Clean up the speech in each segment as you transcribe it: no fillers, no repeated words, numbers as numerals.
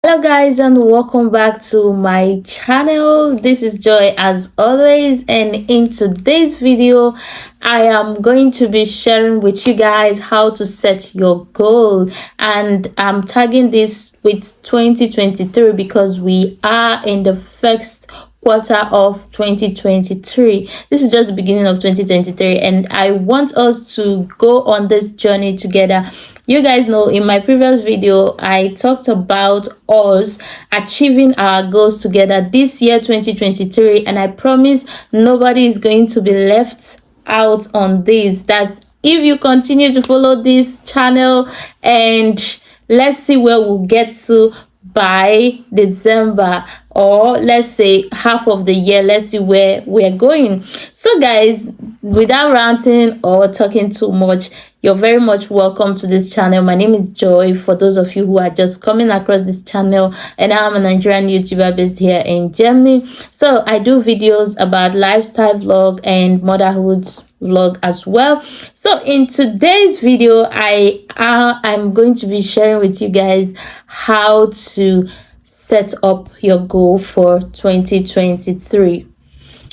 Hello guys, and welcome back to my channel. This is Joy as always, and in today's video I am going to be sharing with you guys how to set your goal, and I'm tagging this with 2023 because we are in the first quarter of 2023. This is just the beginning of 2023, and I want us to go on this journey together. You guys know in my previous video I talked about us achieving our goals together this year 2023, and I promise nobody is going to be left out on this. That if you continue to follow this channel, and let's see where we'll get to by December, or let's say half of the year. Let's see where we're going. So guys, without ranting or talking too much, you're very much welcome to this channel. My name is Joy, for those of you who are just coming across this channel, and I'm a Nigerian YouTuber based here in Germany. So I do videos about lifestyle vlog and motherhood vlog as well. So in today's video I'm going to be sharing with you guys how to set up your goal for 2023.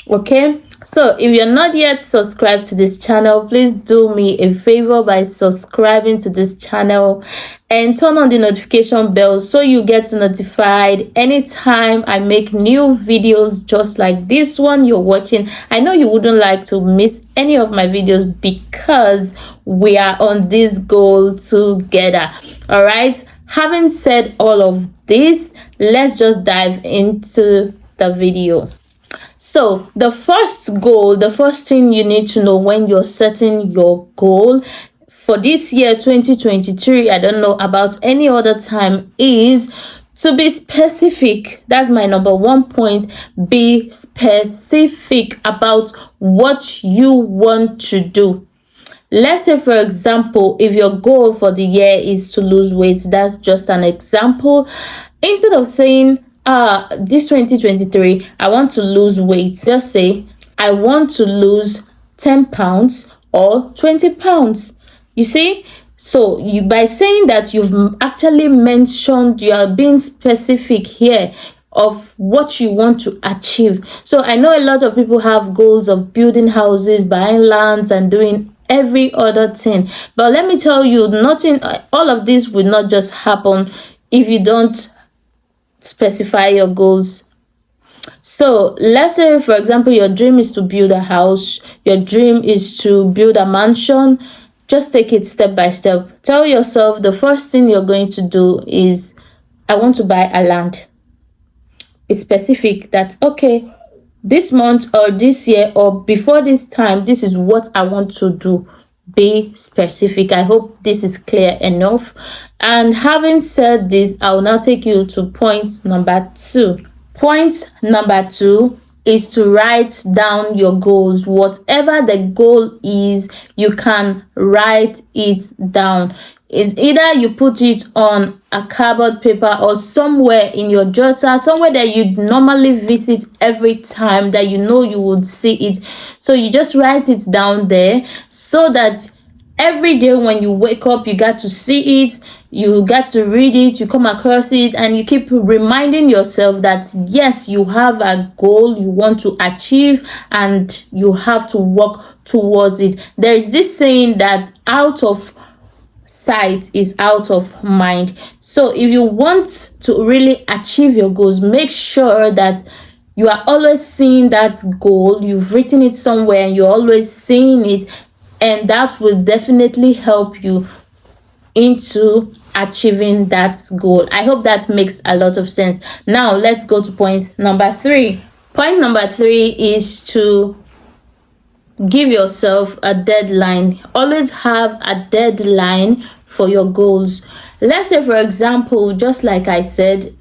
Okay, so if you're not yet subscribed to this channel, please do me a favor by subscribing to this channel and turn on the notification bell so you get notified anytime I make new videos just like this one you're watching. I know you wouldn't like to miss any of my videos because we are on this goal together. All right, having said all of this, let's just dive into the video. So the first goal, the first thing you need to know when you're setting your goal for this year 2023, I don't know about any other time, is to be specific. That's my number one point. Be specific about what you want to do. Let's say, for example, if your goal for the year is to lose weight, that's just an example. Instead of saying this 2023 I want to lose weight, just say I want to lose 10 pounds or 20 pounds. You see, so you, by saying that, you've actually mentioned, you are being specific here of what you want to achieve. So I know a lot of people have goals of building houses, buying lands, and doing every other thing, but let me tell you, nothing, all of this will not just happen if you don't specify your goals. So let's say, for example, your dream is to build a house, your dream is to build a mansion. Just take it step by step. Tell yourself the first thing you're going to do is I want to buy a land. Be specific that, okay, this month or this year or before this time, this is what I want to do. Be specific. I hope this is clear enough. And having said this, I will now take you to point number 2. Point number 2 is to write down your goals. Whatever the goal is, you can write it down. It's either you put it on a cardboard paper or somewhere in your jotter, somewhere that you normally visit every time that you know you would see it. So you just write it down there so that every day when you wake up, you got to see it, you got to read it, you come across it, and you keep reminding yourself that yes, you have a goal you want to achieve and you have to work towards it. There is this saying that out of sight is out of mind. So if you want to really achieve your goals, make sure that you are always seeing that goal. You've written it somewhere and you're always seeing it, and that will definitely help you into achieving that goal. I hope that makes a lot of sense. Now let's go to point number 3. Point number 3 is to give yourself a deadline. Always have a deadline for your goals. Let's say, for example, just like I said,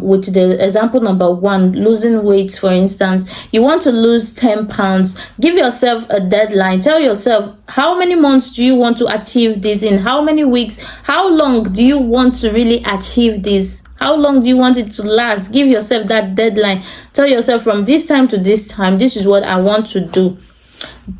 with the example number 1, losing weight, for instance, you want to lose 10 pounds. Give yourself a deadline. Tell yourself, how many months do you want to achieve this in? How many weeks? How long do you want to really achieve this? How long do you want it to last? Give yourself that deadline. Tell yourself, from this time to this time, this is what I want to do.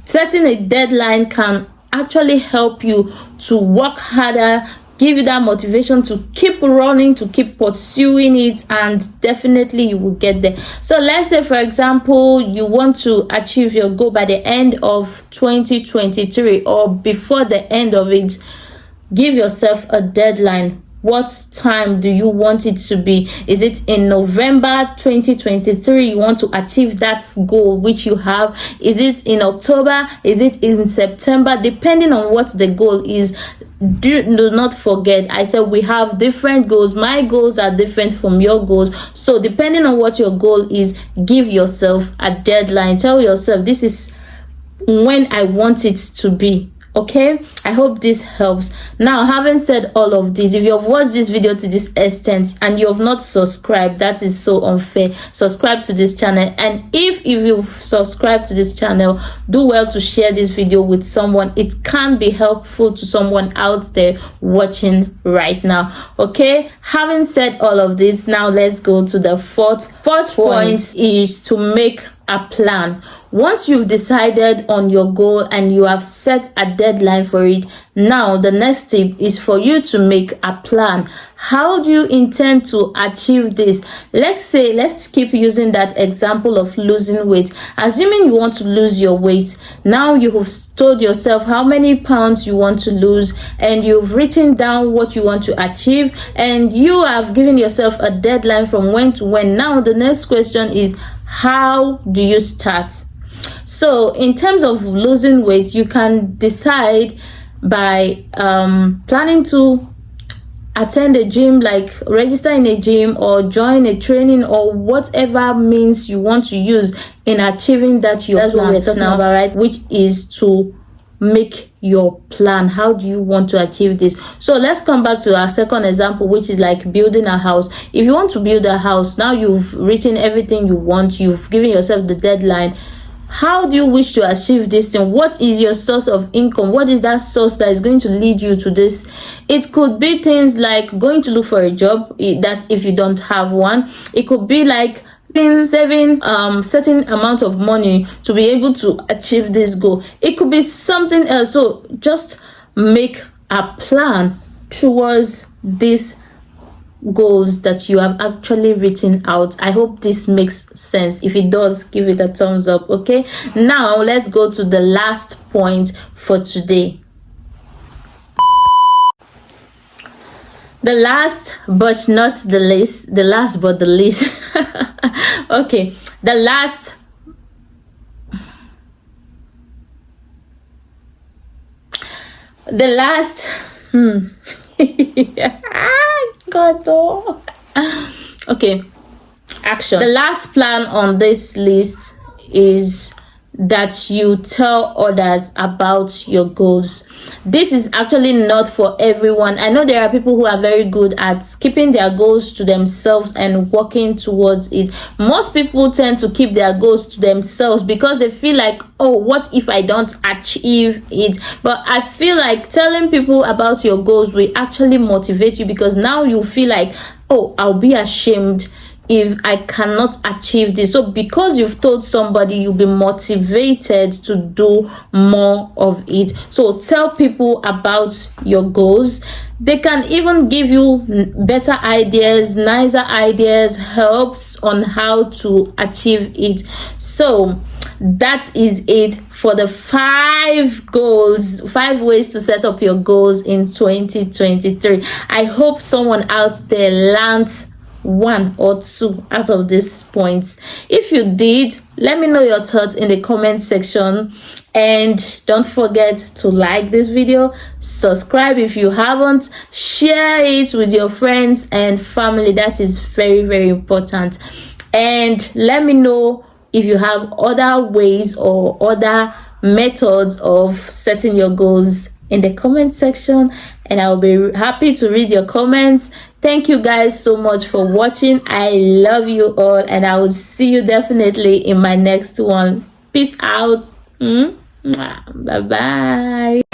Setting a deadline can actually help you to work harder give you that motivation to keep running, to keep pursuing it, and definitely you will get there. So let's say, for example, you want to achieve your goal by the end of 2023 or before the end of it. Give yourself a deadline. What time do you want it to be? Is it in November 2023 you want to achieve that goal which you have? Is it in October? Is it in September? Depending on what the goal is. Do not forget, I said we have different goals. My goals are different from your goals. So depending on what your goal is, give yourself a deadline. Tell yourself, this is when I want it to be. Okay, I hope this helps. Now, having said all of this, if you have watched this video to this extent and you have not subscribed, that is so unfair. Subscribe to this channel, and if you've subscribed to this channel, do well to share this video with someone. It can be helpful to someone out there watching right now. Okay, having said all of this, now let's go to the fourth point is to make a plan. Once you've decided on your goal and you have set a deadline for it, now the next step is for you to make a plan. How do you intend to achieve this? Let's keep using that example of losing weight. Assuming you want to lose your weight, now you have told yourself how many pounds you want to lose, and you've written down what you want to achieve, and you have given yourself a deadline from when to when. Now the next question is, how do you start? So in terms of losing weight, you can decide by planning to attend a gym, like register in a gym or join a training or whatever means you want to use in achieving that. That's what we're talking about, right? Which is to make your plan. How do you want to achieve this? So let's come back to our second example, which is like building a house. If you want to build a house, now you've written everything you want, you've given yourself the deadline. How do you wish to achieve this thing? What is your source of income? What is that source that is going to lead you to this? It could be things like going to look for a job, that if you don't have one. It could be like saving certain amount of money to be able to achieve this goal. It could be something else. So just make a plan towards these goals that you have actually written out. I hope this makes sense. If it does, give it a thumbs up. Okay, now let's go to the last point for today. The last but not the least, the last but the least. Okay, the last God, oh. Okay, action. The last plan on this list is that you tell others about your goals. This is actually not for everyone. I know there are people who are very good at keeping their goals to themselves and working towards it. Most people tend to keep their goals to themselves because they feel like, oh, what if I don't achieve it? But I feel like telling people about your goals will actually motivate you, because now you feel like, oh, I'll be ashamed if I cannot achieve this. So because you've told somebody, you'll be motivated to do more of it. So tell people about your goals. They can even give you better ideas, nicer ideas, helps on how to achieve it. So that is it for the 5 goals, 5 ways to set up your goals in 2023. I hope someone out there learned 1 or 2 out of these points. If you did, let me know your thoughts in the comment section, and don't forget to like this video, subscribe if you haven't, share it with your friends and family. That is very, very important. And let me know if you have other ways or other methods of setting your goals in the comment section, and I'll be happy to read your comments. Thank you guys so much for watching. I love you all, and I will see you definitely in my next one. Peace out. Bye bye.